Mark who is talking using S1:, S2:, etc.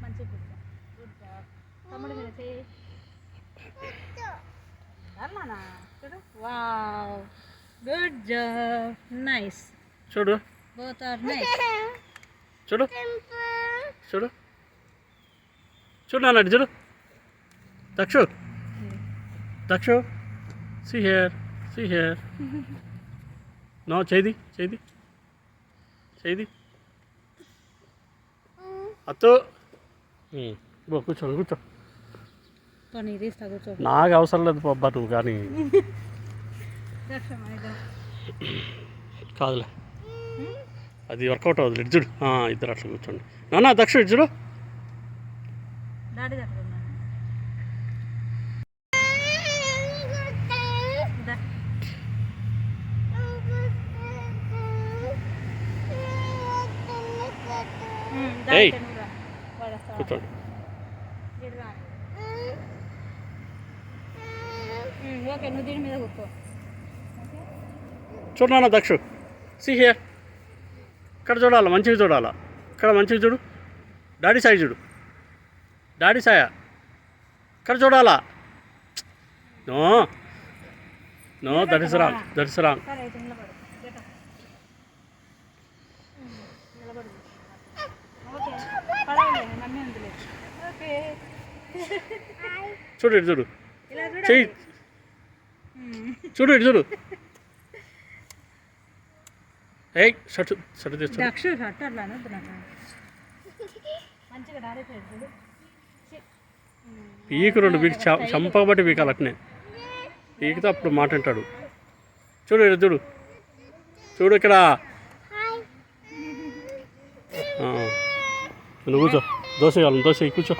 S1: మంచిగా కూర్చో. Good job. తమ్ముడి మీద చేయి. నాన్న చూడు. Wow, good job, nice.
S2: చూడు,
S1: బోత్ ఆర్ నైస్.
S2: చూడు చూడు చూడు నాన్న, చూడు. Dakshu, Dakshu, see here, see here. No, చేది చేది చేది. అత్తు, కూర్చోండి, కూర్చో. నాకు అవసరం లేదు పబ్బా, నువ్వు కానీ కాదులే, అది వర్కౌట్ అవ్వదు. ఇటు చూడు, ఇద్దరు అట్లా కూర్చోండి. నాన్న దక్షు, ఇటు చూడు. కూర్చోండి.
S1: ఓకే, నువ్వు దీని మీద కూర్చో.
S2: చూడు నాన్న దక్షు, సీ హియర్. ఇక్కడ చూడాలా, మంచిగా చూడాలా. ఇక్కడ మంచిగా చూడు. డాడీ సాయి చూడు, డాడీ సాయ. ఇక్కడ చూడాలా. No no, that is wrong, that is wrong. చూడు, ఇటు చూడు, చెయ్యి చూడు, ఇటు చూడు. ఏయ్, షర్ట్ షర్ట్ తెచ్చు. పీకు రెండు పీకి చంపబట్టి పీకాలి అట్నే. పీకితే అప్పుడు మాట అంటాడు. చూడు, ఇటు చూడు, చూడు ఇక్కడ. నువ్వు కూర్చో, దోశ కావాలి, దోశ కూర్చో.